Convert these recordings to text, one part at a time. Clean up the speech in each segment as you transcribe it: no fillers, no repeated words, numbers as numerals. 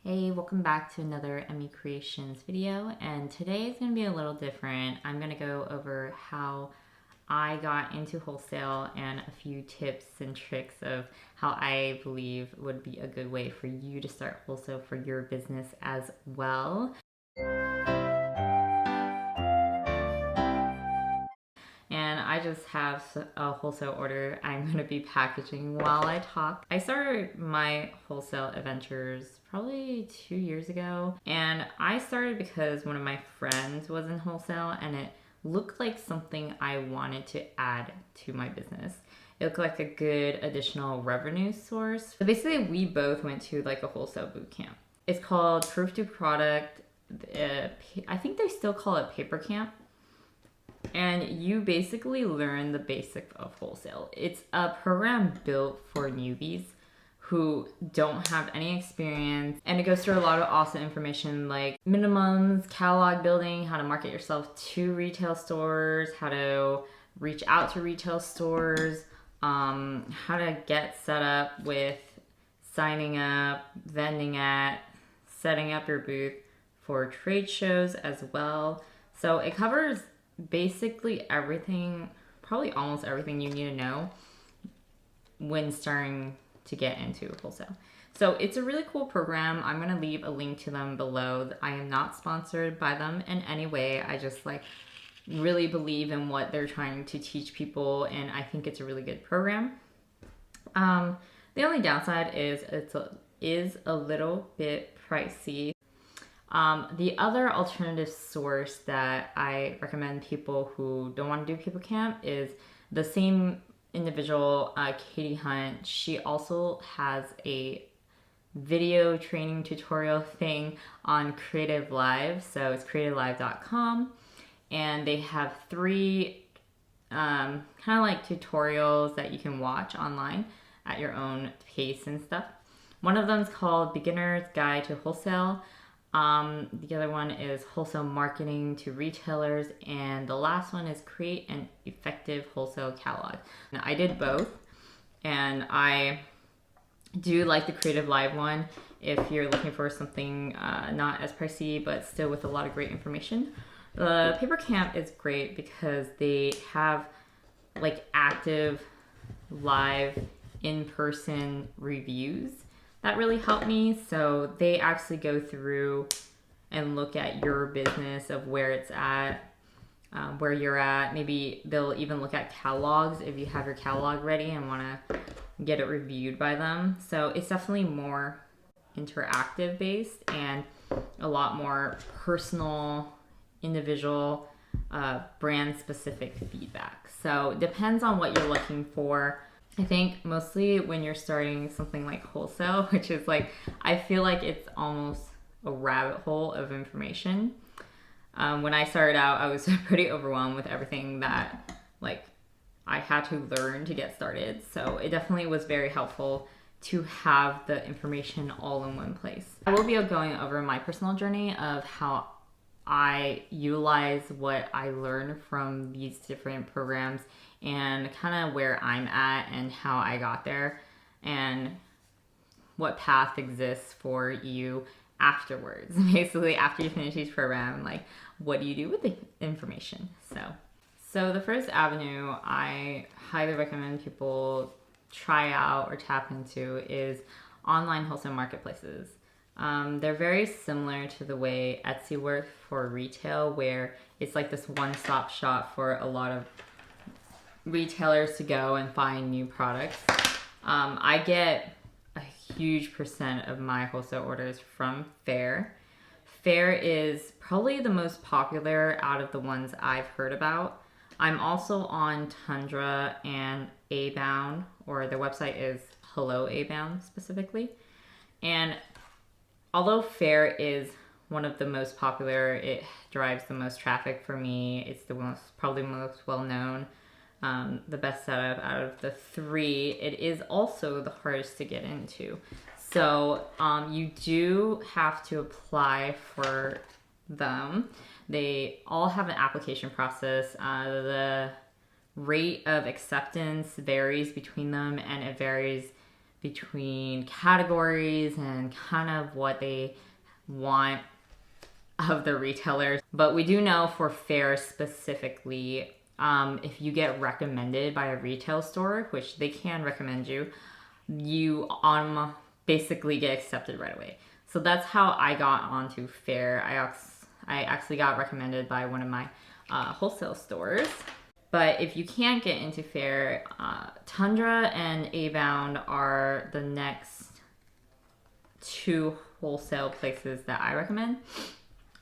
Hey, welcome back to another Emii Creations video, and today is going to be a little different. I'm going to go over how I got into wholesale and a few tips and tricks of how I believe would be a good way for you to start wholesale for your business as well. And I just have a wholesale order I'm going to be packaging while I talk. I started my wholesale adventures probably 2 years ago, and I started because one of my friends was in wholesale and it looked like something I wanted to add to my business. It looked like a good additional revenue source. So basically we both went to like a wholesale boot camp. It's called Proof to Product. I think they still call it Paper Camp. And you basically learn the basics of wholesale. It's a program built for newbies who don't have any experience, and it goes through a lot of awesome information like minimums, catalog building, how to market yourself to retail stores, how to reach out to retail stores, how to get set up with signing up, vending at, setting up your booth for trade shows as well. So it covers basically everything, probably almost everything you need to know when starting to get into wholesale. So it's a really cool program. I'm going to leave a link to them below. I am not sponsored by them in any way. I just really believe in what they're trying to teach people, and I think it's a really good program. The only downside is it is a little bit pricey. The other alternative source that I recommend people who don't want to do Paper Camp is the same individual, Katie Hunt. She also has a video training tutorial thing on CreativeLive. So it's creativelive.com. And they have three kind of like tutorials that you can watch online at your own pace and stuff. One of them is called Beginner's Guide to Wholesale. The other one is Wholesale Marketing to Retailers, and the last one is Create an Effective Wholesale Catalog. Now, I did both, and I do like the CreativeLive one if you're looking for something not as pricey but still with a lot of great information. The Paper Camp is great because they have like active live in-person reviews that really helped me. So they actually go through and look at your business, of where it's at, where you're at. Maybe they'll even look at catalogs if you have your catalog ready and want to get it reviewed by them. So it's definitely more interactive based and a lot more personal, individual, brand specific feedback. So it depends on what you're looking for. I think mostly when you're starting something like wholesale, which is I feel like it's almost a rabbit hole of information. When I started out, I was pretty overwhelmed with everything that I had to learn to get started. So it definitely was very helpful to have the information all in one place. I will be going over my personal journey of how I utilize what I learned from these different programs and kind of where I'm at and how I got there and what path exists for you afterwards. Basically, after you finish each program, what do you do with the information? So the first avenue I highly recommend people try out or tap into is online wholesale marketplaces. They're very similar to the way Etsy works for retail, where it's like this one-stop shop for a lot of retailers to go and find new products. I get a huge percent of my wholesale orders from Faire. Faire is probably the most popular out of the ones I've heard about. I'm also on Tundra and Abound, or their website is Hello Abound specifically. And although Faire is one of the most popular, it drives the most traffic for me. It's probably most well-known, the best setup out of the three. It is also the hardest to get into. So you do have to apply for them. They all have an application process. The rate of acceptance varies between them, and it varies between categories and kind of what they want of the retailers. But we do know for Faire specifically, if you get recommended by a retail store, which they can recommend you, you basically get accepted right away. So that's how I got onto Faire. I actually got recommended by one of my wholesale stores. But if you can't get into Faire, Tundra and Abound are the next two wholesale places that I recommend.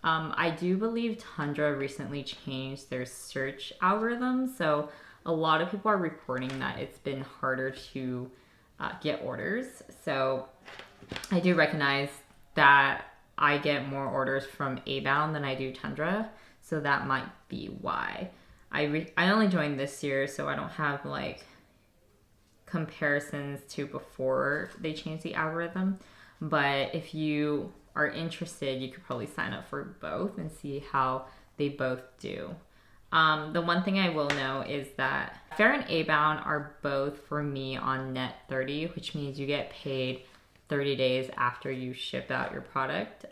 I do believe Tundra recently changed their search algorithm, so a lot of people are reporting that it's been harder to get orders. So I do recognize that I get more orders from Abound than I do Tundra, so that might be why. I only joined this year, so I don't have like comparisons to before they changed the algorithm. But if you are interested, you could probably sign up for both and see how they both do. The one thing I will know is that Faire and Abound are both for me on net 30, which means you get paid 30 days after you ship out your product.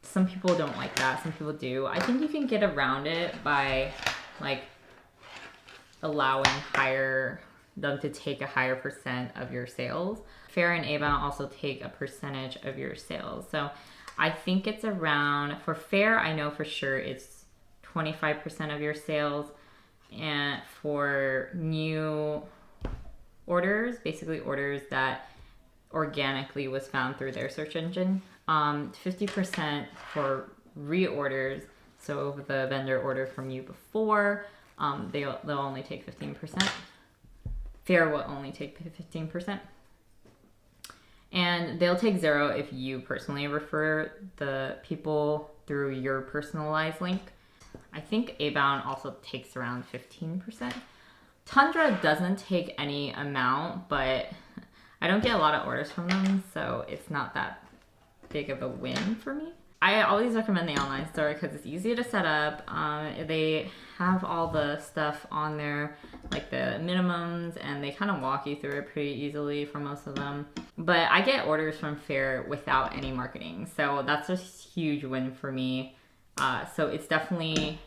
Some people don't like that. Some people do. I think you can get around it by like allowing them to take a higher percent of your sales. Faire and Abound also take a percentage of your sales. So I think it's around, for Faire, I know for sure it's 25% of your sales. And for new orders, basically orders that organically was found through their search engine, 50% for reorders. So if the vendor ordered from you before, they'll only take 15%. Faire will only take 15%. And they'll take 0 if you personally refer the people through your personalized link. I think Abound also takes around 15%. Tundra doesn't take any amount, but I don't get a lot of orders from them, so it's not that big of a win for me. I always recommend the online store because it's easy to set up. They have all the stuff on there, like the minimums, and they kind of walk you through it pretty easily for most of them. But I get orders from Faire without any marketing, so that's a huge win for me. So it's definitely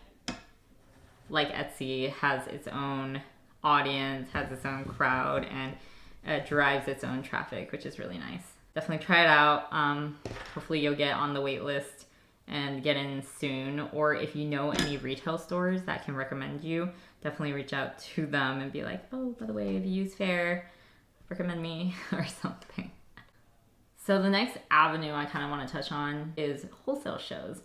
like Etsy, has its own audience, has its own crowd, and drives its own traffic, which is really nice. Definitely try it out. Hopefully you'll get on the wait list and get in soon. Or if you know any retail stores that can recommend you, definitely reach out to them and be like, oh, by the way, if you use Faire, recommend me or something. So the next avenue I kind of want to touch on is wholesale shows.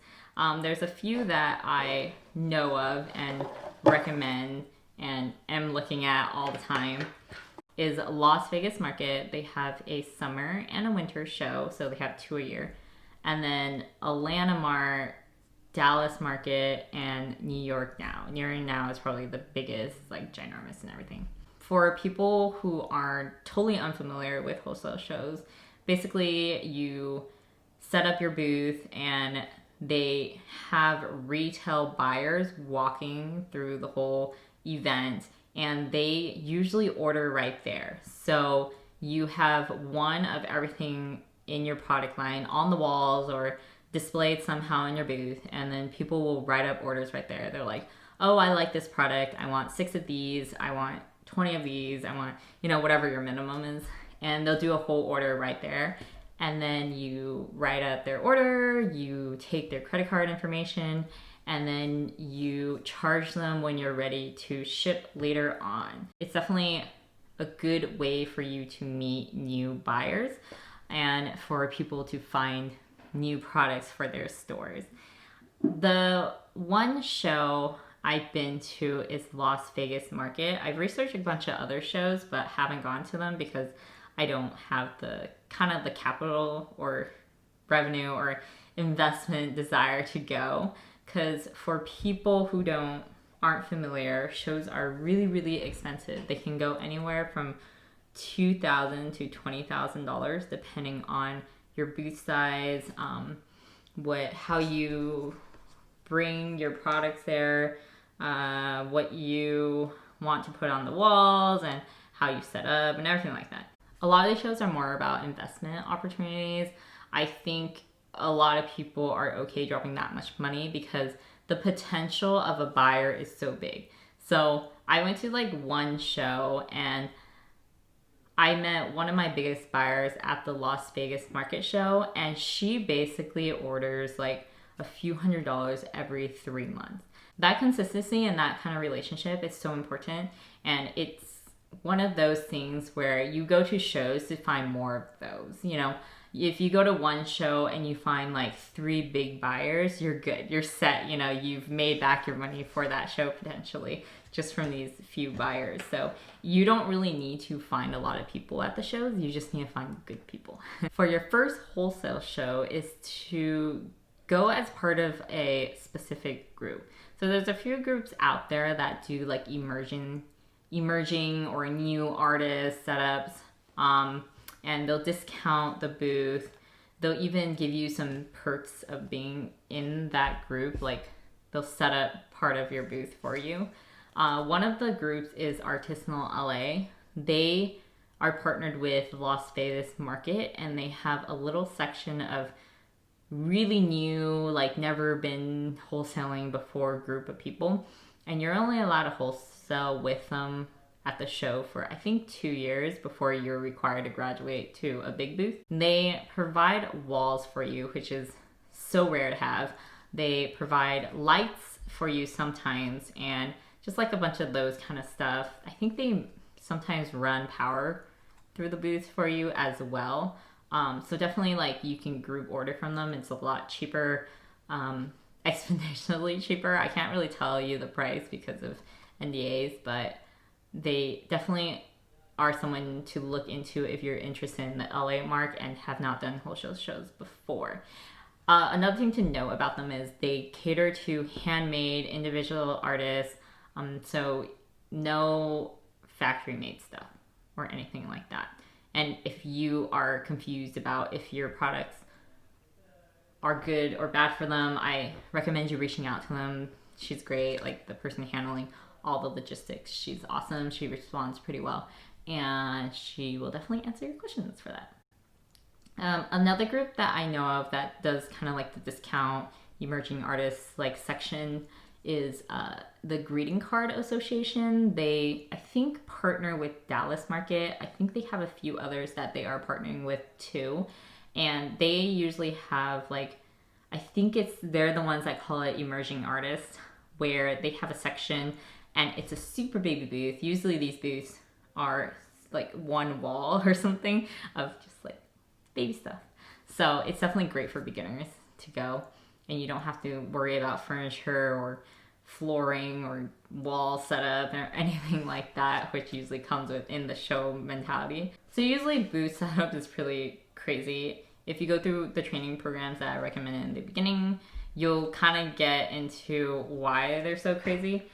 There's a few that I know of and recommend and am looking at all the time. Is Las Vegas Market. They have a summer and a winter show, so they have 2 a year. And then Atlanta Mart, Dallas Market, and New York Now. New York Now is probably the biggest, like ginormous and everything. For people who are totally unfamiliar with wholesale shows, basically you set up your booth and they have retail buyers walking through the whole event, and they usually order right there. So you have one of everything in your product line on the walls or displayed somehow in your booth, and then people will write up orders right there. They're like, oh, I like this product. I want 6 of these. I want 20 of these. I want, whatever your minimum is. And they'll do a whole order right there. And then you write up their order, you take their credit card information, and then you charge them when you're ready to ship later on. It's definitely a good way for you to meet new buyers and for people to find new products for their stores. The one show I've been to is Las Vegas Market. I've researched a bunch of other shows, but haven't gone to them because I don't have the capital or revenue or investment desire to go. Because for people who aren't familiar, shows are really, really expensive. They can go anywhere from $2,000 to $20,000 depending on your booth size, how you bring your products there, what you want to put on the walls, and how you set up and everything like that. A lot of these shows are more about investment opportunities. I think a lot of people are okay dropping that much money because the potential of a buyer is so big. So I went to like one show and I met one of my biggest buyers at the Las Vegas market show, and she basically orders like a few $100s every 3 months. That consistency and that kind of relationship is so important, and it's one of those things where you go to shows to find more of those. You know, if you go to one show and you find like 3 big buyers, you're good. You're set. You know, you've made back your money for that show potentially just from these few buyers. So you don't really need to find a lot of people at the shows. You just need to find good people. For your first wholesale show is to go as part of a specific group. So there's a few groups out there that do like emerging or new artist setups, and they'll discount the booth. They'll even give you some perks of being in that group, like they'll set up part of your booth for you. One of the groups is Artisanal LA. They are partnered with Las Vegas Market, and they have a little section of really new, like never been wholesaling before group of people, and you're only allowed to wholesale with them at the show for I think 2 years before you're required to graduate to a big booth. They provide walls for you, which is so rare to have. They provide lights for you sometimes, and just like a bunch of those kind of stuff. I think they sometimes run power through the booth for you as well. So definitely like you can group order from them. It's a lot cheaper, exponentially cheaper. I can't really tell you the price because of NDAs, but they definitely are someone to look into if you're interested in the LA mark and have not done wholesale shows before. Another thing to know about them is they cater to handmade individual artists, so no factory made stuff or anything like that. And if you are confused about if your products are good or bad for them, I recommend you reaching out to them. She's great, like the person handling all the logistics. She's awesome. She responds pretty well, and she will definitely answer your questions for that. Another group that I know of that does kind of like the discount emerging artists like section is the Greeting Card Association. They, I think, partner with Dallas Market. I think they have a few others that they are partnering with too. And they usually have like, I think they're the ones that call it emerging artists, where they have a section and it's a super big booth. Usually these booths are like one wall or something of just like baby stuff. So it's definitely great for beginners to go, and you don't have to worry about furniture or flooring or wall setup or anything like that, which usually comes within the show mentality. So usually booth setup is pretty crazy. If you go through the training programs that I recommend in the beginning, you'll kind of get into why they're so crazy.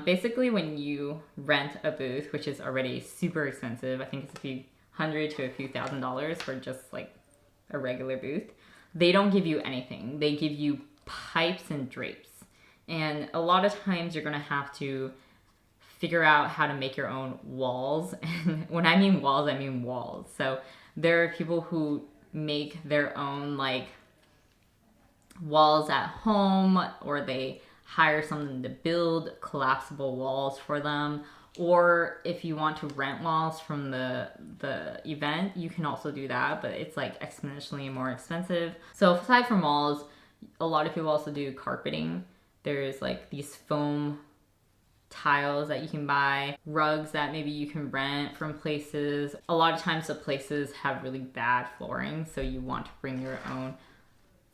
Basically, when you rent a booth, which is already super expensive, I think it's a few $100 to a few $1,000s for just like a regular booth, they don't give you anything. They give you pipes and drapes. And a lot of times you're going to have to figure out how to make your own walls. And when I mean walls, I mean walls. So there are people who make their own like walls at home, or they hire someone to build collapsible walls for them. Or if you want to rent walls from the event, you can also do that, but it's like exponentially more expensive. So aside from walls, a lot of people also do carpeting. There's like these foam tiles that you can buy, rugs that maybe you can rent from places. A lot of times the places have really bad flooring, so you want to bring your own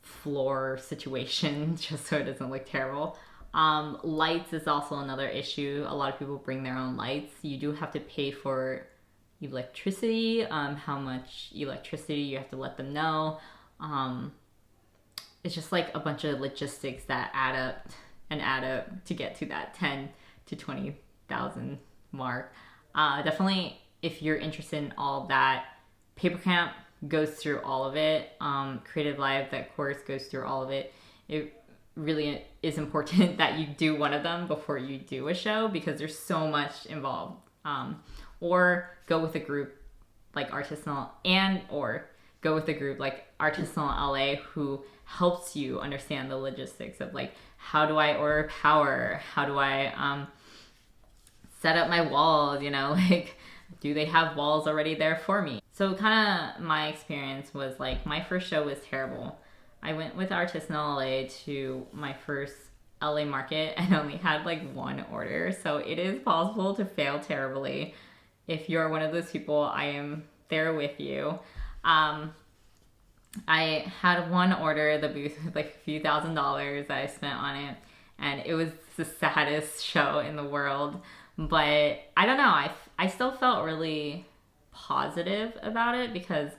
floor situation just so it doesn't look terrible. Lights is also another issue. A lot of people bring their own lights. You do have to pay for electricity, how much electricity you have to let them know. It's just like a bunch of logistics that add up to get to that 10 to 20,000 mark. Definitely, if you're interested in all of that, Papercamp goes through all of it. CreativeLive, that course, goes through all of it. It really is important that you do one of them before you do a show because there's so much involved. or go with a group like Artisanal or go with a group like Artisanal LA who helps you understand the logistics of like, how do I order power? How do I set up my walls? You know, like, do they have walls already there for me? So kind of my experience was like, my first show was terrible. I went with Artisanal LA to my first LA market and only had like one order. So it is possible to fail terribly. If you're one of those people, I am there with you. I had one order, the booth was like a few $1,000s that I spent on it, and it was the saddest show in the world. But I don't know, I still felt really positive about it because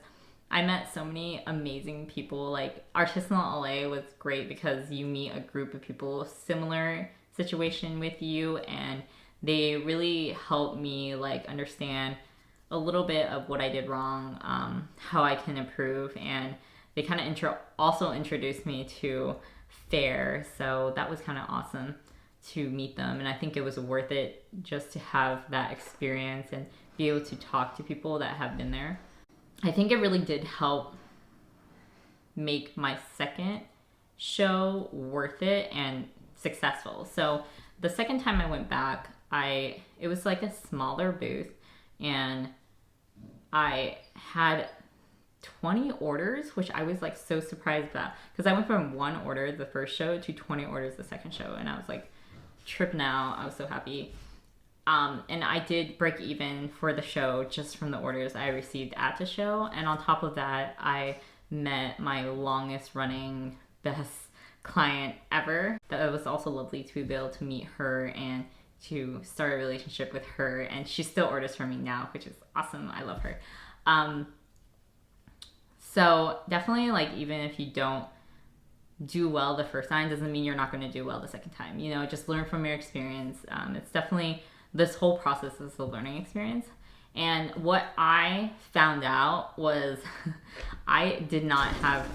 I met so many amazing people. Like Artisanal LA was great because you meet a group of people similar situation with you, and they really helped me like understand a little bit of what I did wrong, how I can improve, and they kind of also introduced me to Faire, so that was kind of awesome to meet them, and I think it was worth it just to have that experience and be able to talk to people that have been there. I think it really did help make my second show worth it and successful. So the second time I went back, it was like a smaller booth, and I had 20 orders, which I was like so surprised about because I went from one order the first show to 20 orders the second show, and I was like tripping out. I was so happy. And I did break even for the show just from the orders I received at the show, and on top of that, I met my longest running best client ever. That was also lovely to be able to meet her and to start a relationship with her, and she still orders from me now, which is awesome. I love her. So definitely, like, even if you don't do well the first time, doesn't mean you're not going to do well the second time. You know, just learn from your experience. It's definitely, this whole process is a learning experience. And what I found out was I did not have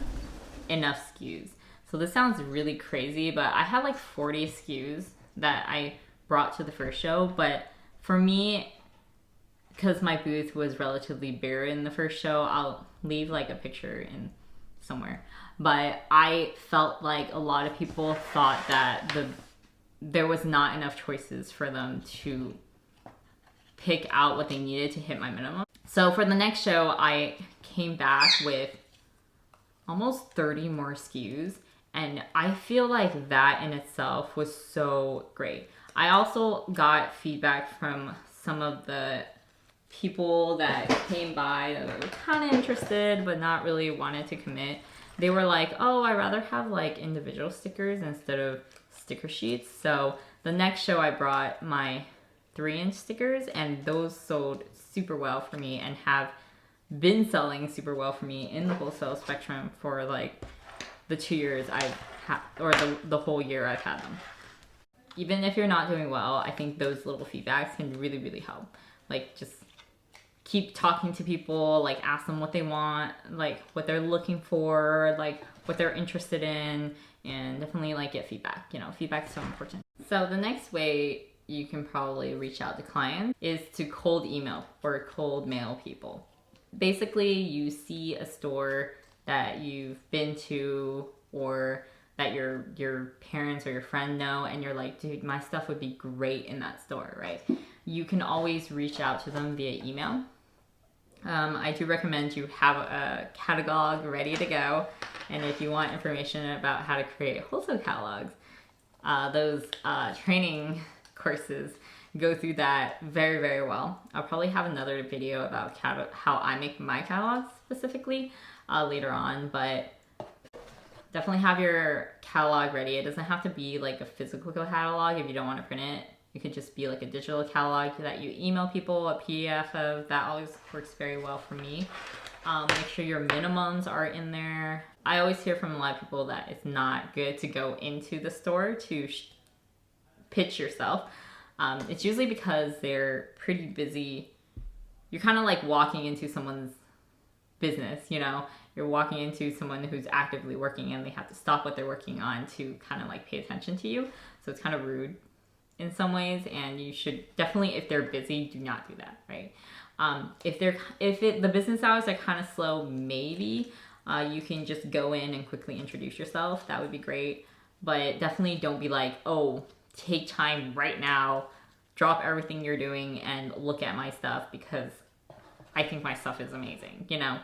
enough SKUs. So this sounds really crazy, but I had like 40 SKUs that I brought to the first show. But for me, because my booth was relatively bare in the first show, I'll leave like a picture in somewhere. But I felt like a lot of people thought that there was not enough choices for them to pick out what they needed to hit my minimum. So for the next show, I came back with almost 30 more SKUs, and I feel like that in itself was so great. I also got feedback from some of the people that came by that were kind of interested but not really wanted to commit. They were like, oh, I'd rather have like individual stickers instead of sticker sheets. So the next show I brought my 3-inch stickers, and those sold super well for me and have been selling super well for me in the wholesale spectrum for like the 2 years I've had, or the whole year I've had them. Even if you're not doing well, I think those little feedbacks can really, really help. Like, just keep talking to people, like ask them what they want, like what they're looking for, like what they're interested in, and definitely like get feedback. You know, feedback is so important. So the next way you can probably reach out to clients is to cold email or cold mail people. Basically, you see a store that you've been to or that your parents or your friend know, and you're like, dude, my stuff would be great in that store, right? You can always reach out to them via email. I do recommend you have a catalog ready to go, and if you want information about how to create wholesale catalogs, those training courses go through that very, very well. I'll probably have another video about how I make my catalogs specifically later on, but definitely have your catalog ready. It doesn't have to be like a physical catalog if you don't want to print it. It could just be like a digital catalog that you email people a PDF of. That always works very well for me. Make sure your minimums are in there. I always hear from a lot of people that it's not good to go into the store to pitch yourself. It's usually because they're pretty busy. You're kind of like walking into someone's business, you know? You're walking into someone who's actively working, and they have to stop what they're working on to kind of like pay attention to you. So it's kind of rude in some ways, and you should definitely, if they're busy, do not do that, right? If the business hours are kind of slow, maybe you can just go in and quickly introduce yourself. That would be great. But definitely don't be like, oh, take time right now, drop everything you're doing and look at my stuff because I think my stuff is amazing, you know?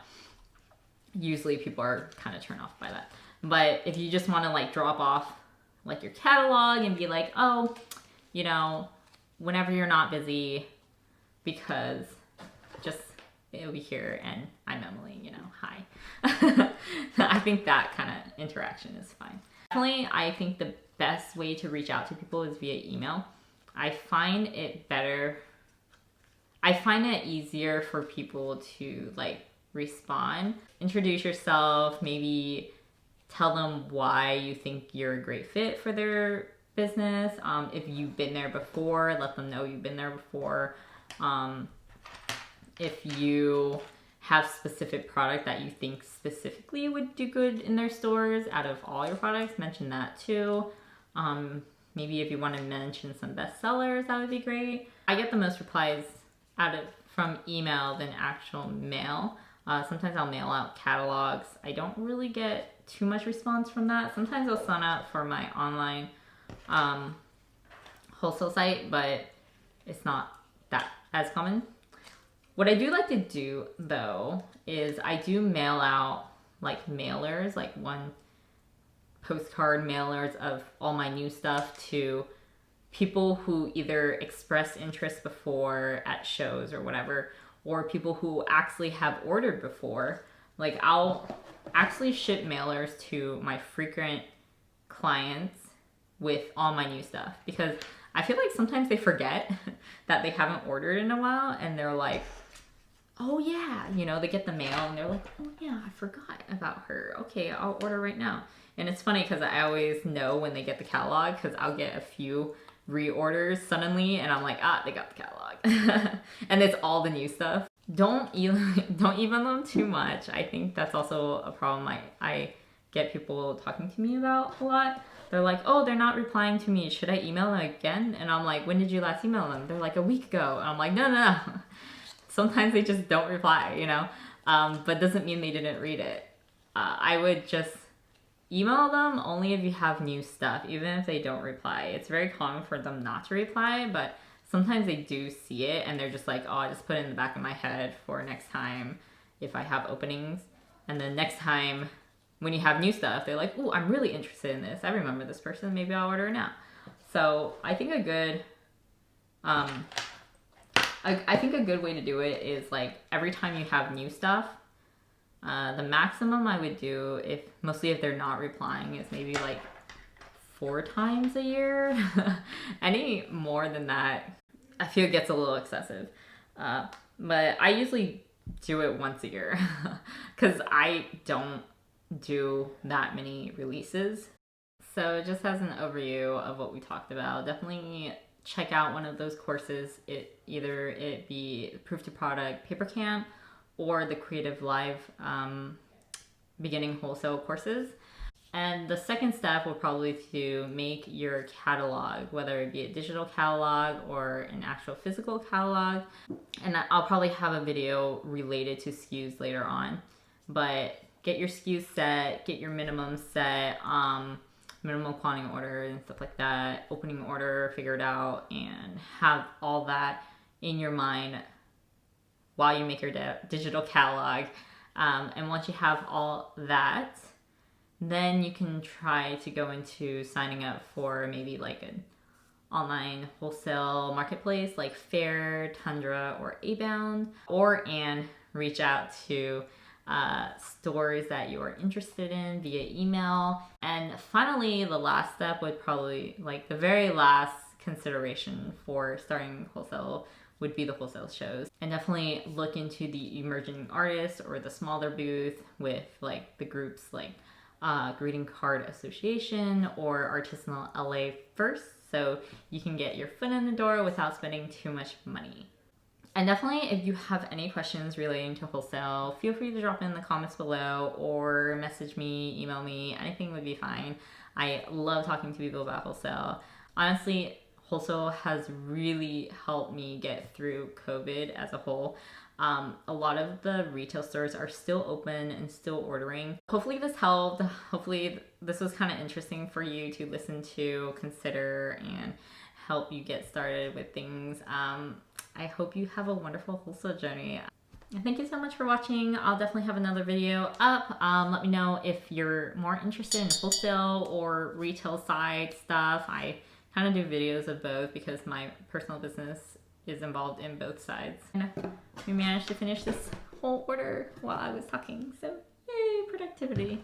Usually people are kind of turned off by that. But if you just want to like drop off like your catalog and be like, oh, you know, whenever you're not busy, because just it'll be here and I'm Emily, you know, hi. I think that kind of interaction is fine. Definitely, I think the best way to reach out to people is via email. I find it easier for people to like respond. Introduce yourself, maybe tell them why you think you're a great fit for their business. If you've been there before, let them know you've been there before. If you have specific product that you think specifically would do good in their stores out of all your products, mention that too. Maybe if you want to mention some bestsellers, that would be great. I get the most replies from email than actual mail. Sometimes I'll mail out catalogs. I don't really get too much response from that. Sometimes I'll sign up for my online wholesale site, but it's not that as common. What I do like to do though is I do mail out like mailers, like one postcard mailers of all my new stuff to people who either express interest before at shows or whatever, or people who actually have ordered before. Like I'll actually ship mailers to my frequent clients with all my new stuff because I feel like sometimes they forget that they haven't ordered in a while and they're like, oh yeah, you know, they get the mail and they're like, oh yeah, I forgot about her. Okay, I'll order right now. And it's funny because I always know when they get the catalog because I'll get a few reorders suddenly and I'm like, they got the catalog. And it's all the new stuff. Don't email them too much. I think that's also a problem I get people talking to me about a lot. They're like, oh, they're not replying to me. Should I email them again? And I'm like, when did you last email them? They're like, a week ago. And I'm like, no. Sometimes they just don't reply, you know? But doesn't mean they didn't read it. I would just email them only if you have new stuff, even if they don't reply. It's very common for them not to reply, but sometimes they do see it and they're just like, oh, I just put it in the back of my head for next time if I have openings. And then next time when you have new stuff, they're like, oh, I'm really interested in this. I remember this person. Maybe I'll order it now. So I think a good way to do it is like every time you have new stuff, the maximum I would do, mostly if they're not replying, is maybe like 4 times a year. Any more than that, I feel it gets a little excessive. But I usually do it once a year because I don't do that many releases. So just as an overview of what we talked about, definitely check out one of those courses. Either it be Proof to Product Paper Camp or the CreativeLive beginning wholesale courses. And the second step will probably be to make your catalog, whether it be a digital catalog or an actual physical catalog. And I'll probably have a video related to SKUs later on. But get your SKUs set, get your minimum set, minimum quantity order and stuff like that, opening order figured out, and have all that in your mind while you make your digital catalog. And once you have all that, then you can try to go into signing up for maybe like an online wholesale marketplace like Faire, Tundra, or Abound, and reach out to stores that you are interested in via email. And finally, the last step would probably, like the very last consideration for starting wholesale, would be the wholesale shows. And definitely look into the emerging artists or the smaller booth with like the groups like Greeting Card Association or Artisanal LA first, so you can get your foot in the door without spending too much money. And definitely, if you have any questions relating to wholesale, feel free to drop in the comments below or message me, email me, anything would be fine. I love talking to people about wholesale. Honestly, wholesale has really helped me get through COVID as a whole. A lot of the retail stores are still open and still ordering. Hopefully this helped. Hopefully this was kind of interesting for you to listen to, consider, and help you get started with things. I hope you have a wonderful wholesale journey. Thank you so much for watching. I'll definitely have another video up. Let me know if you're more interested in wholesale or retail side stuff. I kind of do videos of both because my personal business is involved in both sides. And we managed to finish this whole order while I was talking, so yay, productivity.